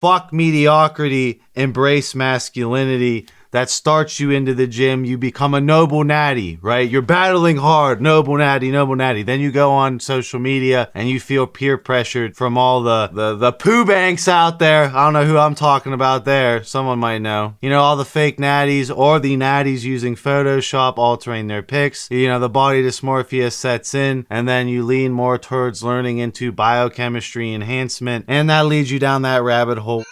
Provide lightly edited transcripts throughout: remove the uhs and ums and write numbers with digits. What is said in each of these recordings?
Fuck mediocrity, embrace masculinity. That starts you into the gym. You become a noble natty, right? You're battling hard, noble natty, noble natty. Then you go on social media and you feel peer pressured from all the poo banks out there. I don't know who I'm talking about there. Someone might know. You know, all the fake natties or the natties using Photoshop, altering their pics. You know, the body dysmorphia sets in, and then you lean more towards learning into biochemistry enhancement, and that leads you down that rabbit hole.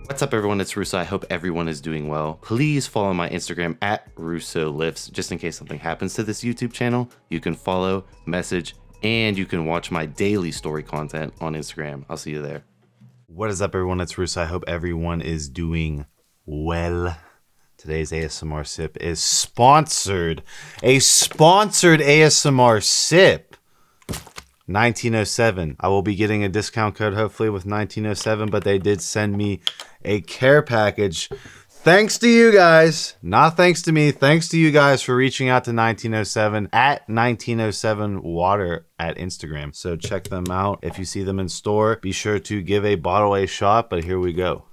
What's up, everyone? It's Russo. I hope everyone is doing well. Please follow my Instagram at Russo Lifts. Just in case something happens to this YouTube channel, you can follow, message, and you can watch my daily story content on Instagram. I'll see you there. What is up, everyone? It's Russo. I hope everyone is doing well. Today's ASMR sip is sponsored. A sponsored ASMR sip. 1907. I will be getting a discount code hopefully with 1907, but they did send me a care package. Thanks to you guys, not thanks to me, thanks to you guys for reaching out to 1907 at 1907 water at Instagram. So check them out. If you see them in store, be sure to give a bottle a shot, but here we go.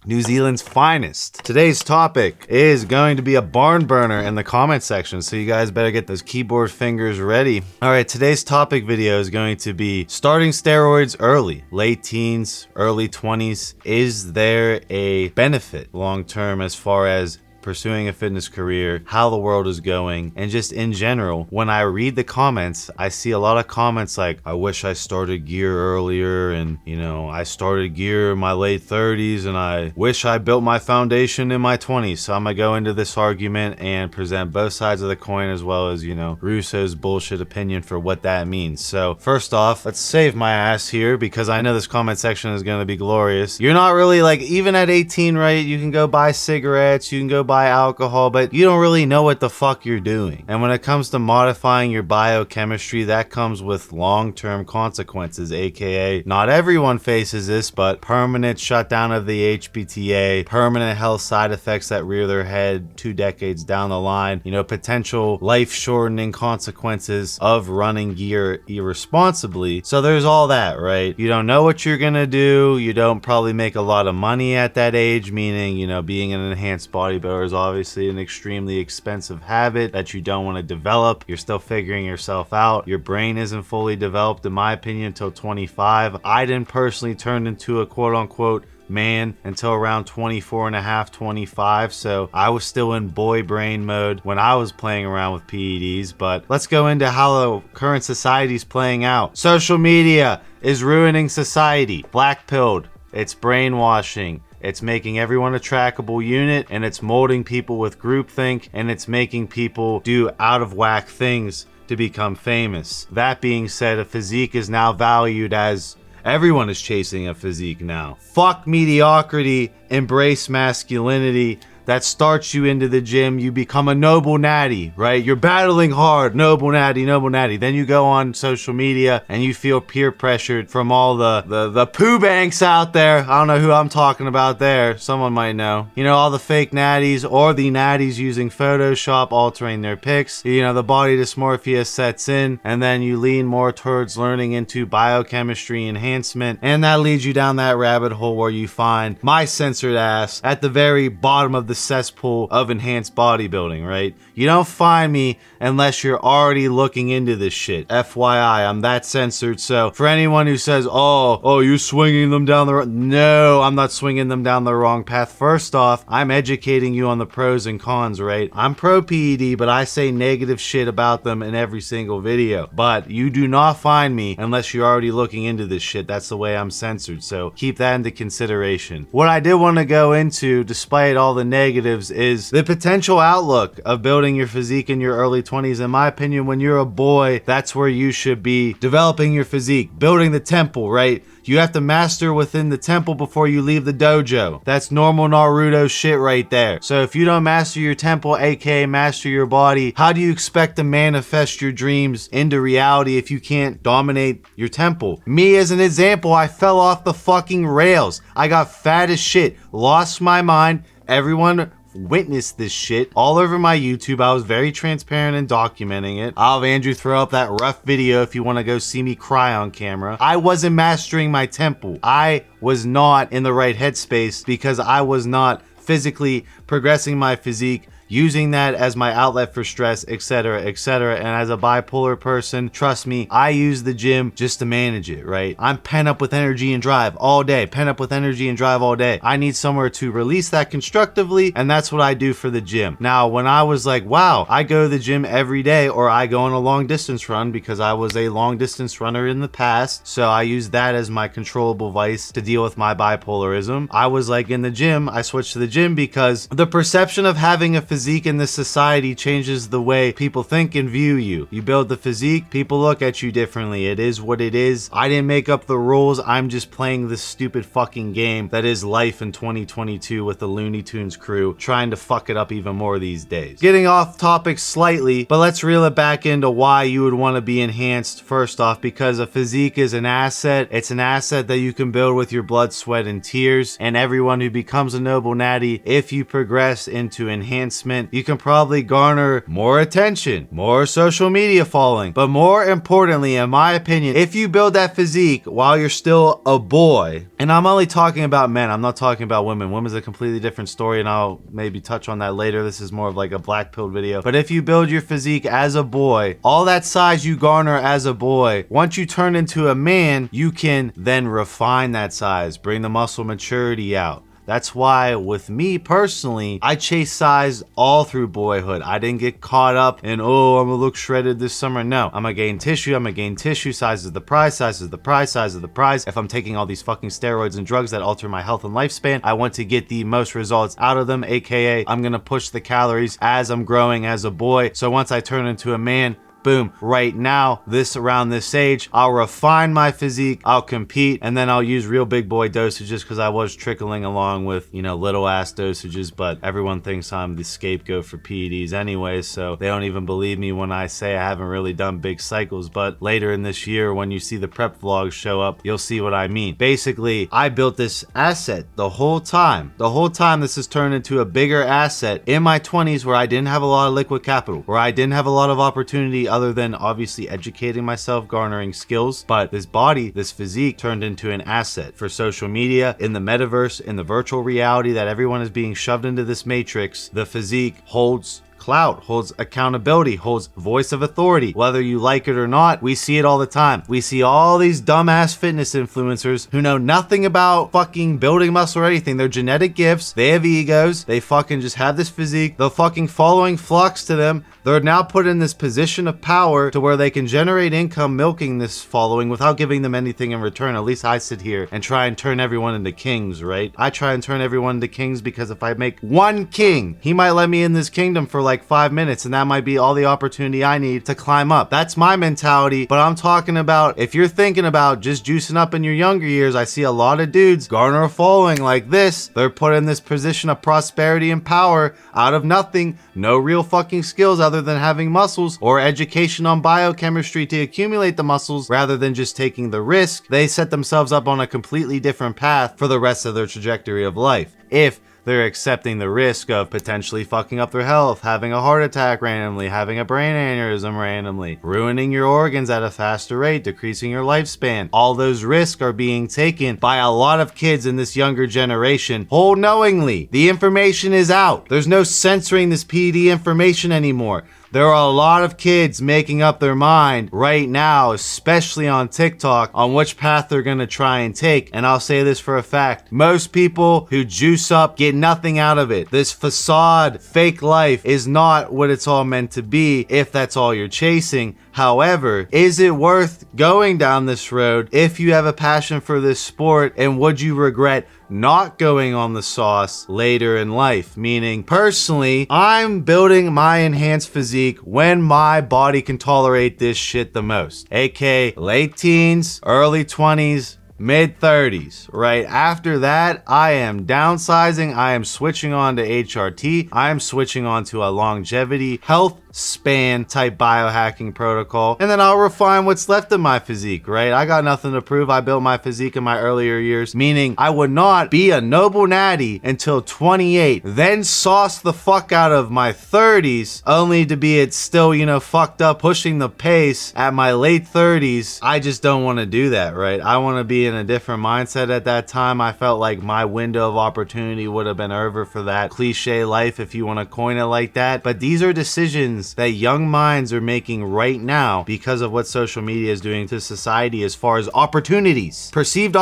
New Zealand's finest. Today's topic is going to be a barn burner in the comment section, so you guys better get those keyboard fingers ready. All right, today's topic video is going to be starting steroids early, late teens, early 20s. Is there a benefit long-term as far as pursuing a fitness career, how the world is going, and just in general? When I read the comments, I see a lot of comments like, I wish I started gear earlier, and you know, I started gear in my late 30s, and I wish I built my foundation in my 20s. So I'm gonna go into this argument and present both sides of the coin, as well as, you know, Russo's bullshit opinion for what that means. So first off, let's save my ass here, because I know this comment section is gonna be glorious. You're not really, like, even at 18, right? You can go buy cigarettes, you can go buy alcohol, but you don't really know what the fuck you're doing. And when it comes to modifying your biochemistry, that comes with long-term consequences, aka not everyone faces this, but permanent shutdown of the HPTA, permanent health side effects that rear their head 2 decades down the line, you know, potential life-shortening consequences of running gear irresponsibly. So there's all that, right? You don't know what you're gonna do. You don't probably make a lot of money at that age, meaning, you know, being an enhanced bodybuilder is obviously an extremely expensive habit that you don't want to develop. You're still figuring yourself out. Your brain isn't fully developed, in my opinion, until 25. I didn't personally turn into a quote-unquote man until around 24 and a half, 25, so I was still in boy brain mode when I was playing around with PEDs. But let's go into how the current society is playing out. Social media is ruining society. Black-pilled. It's brainwashing. It's making everyone a trackable unit, and it's molding people with groupthink, and it's making people do out of whack things to become famous. That being said, a physique is now valued as everyone is chasing a physique now. Fuck mediocrity, embrace masculinity. That starts you into the gym. You become a noble natty, right? You're battling hard, noble natty, noble natty. Then you go on social media and you feel peer pressured from all the poo banks out there. I don't know who I'm talking about there. Someone might know. You know, all the fake natties or the natties using Photoshop, altering their pics. You know, the body dysmorphia sets in, and then you lean more towards learning into biochemistry enhancement, and that leads you down that rabbit hole where you find my censored ass at the very bottom of the cesspool of enhanced bodybuilding, right? You don't find me unless you're already looking into this shit. FYI, I'm that censored. So for anyone who says, oh, you're swinging them down the wrong, no, I'm not swinging them down the wrong path. First off, I'm educating you on the pros and cons, right? I'm pro PED, but I say negative shit about them in every single video. But you do not find me unless you're already looking into this shit. That's the way I'm censored. So keep that into consideration. What I did want to go into, despite all the negatives is the potential outlook of building your physique in your early 20s. In my opinion, when you're a boy, that's where you should be developing your physique, building the temple, right? You have to master within the temple before you leave the dojo. That's normal Naruto shit right there. So if you don't master your temple, aka master your body, how do you expect to manifest your dreams into reality if you can't dominate your temple? Me as an example, I fell off the fucking rails. I got fat as shit, lost my mind. Everyone witnessed this shit all over my YouTube. I was very transparent in documenting it. I'll have Andrew throw up that rough video if you want to go see me cry on camera. I wasn't mastering my temple. I was not in the right headspace because I was not physically progressing my physique, using that as my outlet for stress, etc., etc. And as a bipolar person, trust me, I use the gym just to manage it, right? I'm pent up with energy and drive all day, pent up with energy and drive all day. I need somewhere to release that constructively, and that's what I do for the gym. Now, when I was like, wow, I go to the gym every day, or I go on a long distance run because I was a long distance runner in the past, so I use that as my controllable vice to deal with my bipolarism. I was like, in the gym, I switched to the gym because the perception of having a physique in this society changes the way people think and view you. You build the physique, people look at you differently. It is what it is. I didn't make up the rules. I'm just playing this stupid fucking game that is life in 2022 with the Looney Tunes crew, trying to fuck it up even more these days. Getting off topic slightly, but let's reel it back into why you would want to be enhanced. First off, because a physique is an asset. It's an asset that you can build with your blood, sweat, and tears. And everyone who becomes a noble natty, if you progress into enhancement, you can probably garner more attention, more social media following, but more importantly, in my opinion, if you build that physique while you're still a boy, and I'm only talking about men, I'm not talking about women. Women's a completely different story, and I'll maybe touch on that later. This is more of like a black pill video. But if you build your physique as a boy, all that size you garner as a boy, once you turn into a man, you can then refine that size, bring the muscle maturity out. That's why with me personally, I chase size all through boyhood. I didn't get caught up in, oh, I'm gonna look shredded this summer. No, I'm gonna gain tissue, size is the prize, size is the prize, size is the prize. If I'm taking all these fucking steroids and drugs that alter my health and lifespan, I want to get the most results out of them, aka I'm gonna push the calories as I'm growing as a boy. So once I turn into a man, boom, right now, around this age, I'll refine my physique, I'll compete, and then I'll use real big boy dosages because I was trickling along with, you know, little ass dosages, but everyone thinks I'm the scapegoat for PEDs anyway, so they don't even believe me when I say I haven't really done big cycles. But later in this year, when you see the prep vlogs show up, you'll see what I mean. Basically, I built this asset the whole time. The whole time this has turned into a bigger asset in my 20s where I didn't have a lot of liquid capital, where I didn't have a lot of opportunity other than obviously educating myself, garnering skills. But this body, this physique turned into an asset for social media, in the metaverse, in the virtual reality that everyone is being shoved into this matrix. The physique holds clout, holds accountability, holds voice of authority. Whether you like it or not, we see it all the time. We see all these dumbass fitness influencers who know nothing about fucking building muscle or anything. They're genetic gifts. They have egos. They fucking just have this physique. The fucking following flocks to them. They're now put in this position of power to where they can generate income milking this following without giving them anything in return. At least I sit here and try and turn everyone into kings, right? I try and turn everyone into kings because if I make one king, he might let me in this kingdom for like 5 minutes, and that might be all the opportunity I need to climb up. That's my mentality. But I'm talking about, if you're thinking about just juicing up in your younger years, I see a lot of dudes garner a following like this. They're put in this position of prosperity and power out of nothing. No real fucking skills other than having muscles or education on biochemistry to accumulate the muscles rather than just taking the risk. They set themselves up on a completely different path for the rest of their trajectory of life. If they're accepting the risk of potentially fucking up their health, having a heart attack randomly, having a brain aneurysm randomly, ruining your organs at a faster rate, decreasing your lifespan. All those risks are being taken by a lot of kids in this younger generation whole knowingly. The information is out. There's no censoring this PD information anymore. There are a lot of kids making up their mind right now, especially on TikTok, on which path they're going to try and take. And I'll say this for a fact. Most people who juice up get nothing out of it. This facade, fake life is not what it's all meant to be if that's all you're chasing. However, is it worth going down this road if you have a passion for this sport, and would you regret not going on the sauce later in life? Meaning, personally, I'm building my enhanced physique when my body can tolerate this shit the most, aka late teens, early 20s, mid 30s, right? After that, I am downsizing. I am switching on to HRT. I am switching on to a longevity health span type biohacking protocol, and then I'll refine what's left of my physique, right? I got nothing to prove. I built my physique in my earlier years, meaning I would not be a noble natty until 28, then sauce the fuck out of my 30s, only to be it still, you know, fucked up, pushing the pace at my late 30s. I just don't want to do that, right? I want to be in a different mindset at that time. I felt like my window of opportunity would have been over for that cliche life, if you want to coin it like that. But these are decisions that young minds are making right now because of what social media is doing to society as far as opportunities, perceived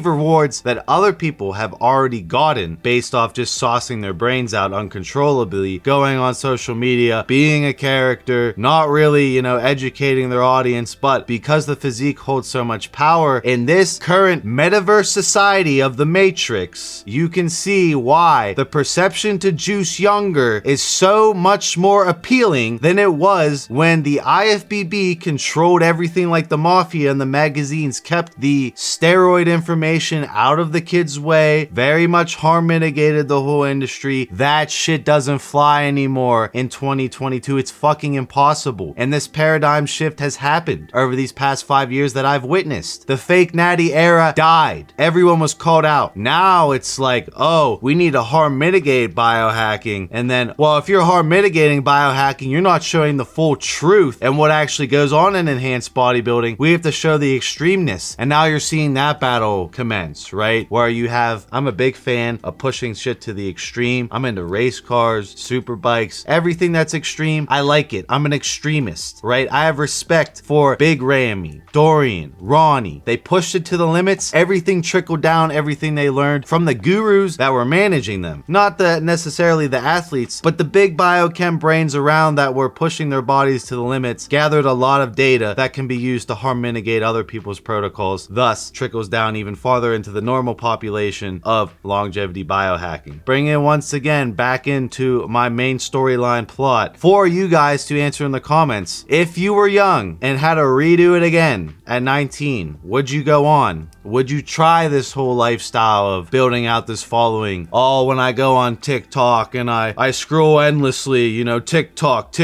rewards that other people have already gotten based off just saucing their brains out uncontrollably, going on social media, being a character, not really, you know, educating their audience. But because the physique holds so much power in this current metaverse society of the Matrix, you can see why the perception to juice younger is so much more appealing than it was when the IFBB controlled everything like the mafia, and the magazines kept the steroid information out of the kids' way, very much harm mitigated the whole industry. That shit doesn't fly anymore in 2022. It's fucking impossible. And this paradigm shift has happened over these past 5 years that I've witnessed. The fake natty era died. Everyone was called out. Now it's like, oh, we need to harm mitigate biohacking. And then, well, if you're harm mitigating biohacking, you're not showing the full truth and what actually goes on in enhanced bodybuilding. We have to show the extremeness. And now you're seeing that battle commence, right? Where you have, I'm a big fan of pushing shit to the extreme. I'm into race cars, super bikes, everything that's extreme. I like it. I'm an extremist, right? I have respect for Big Ramy, Dorian, Ronnie. They pushed it to the limits. Everything trickled down, everything they learned from the gurus that were managing them. Not necessarily the athletes, but the big biochem brains around that were pushing their bodies to the limits, gathered a lot of data that can be used to harm mitigate other people's protocols, thus trickles down even farther into the normal population of longevity biohacking. Bring it once again back into my main storyline plot for you guys to answer in the comments. If you were young and had to redo it again at 19, would you go on? Would you try this whole lifestyle of building out this following? Oh, when I go on TikTok and I scroll endlessly, you know, TikTok.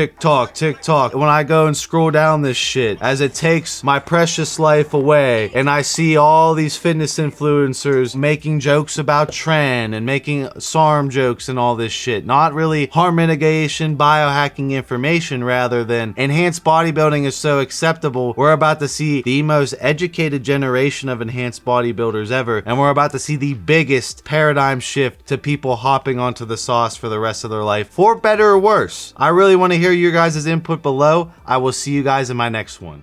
When I go and scroll down this shit, as it takes my precious life away, and I see all these fitness influencers making jokes about Tren and making Sarm jokes and all this shit. Not really harm mitigation, biohacking information, rather than enhanced bodybuilding is so acceptable. We're about to see the most educated generation of enhanced bodybuilders ever, and we're about to see the biggest paradigm shift to people hopping onto the sauce for the rest of their life, for better or worse. I really want to hear your guys' input below. I will see you guys in my next one.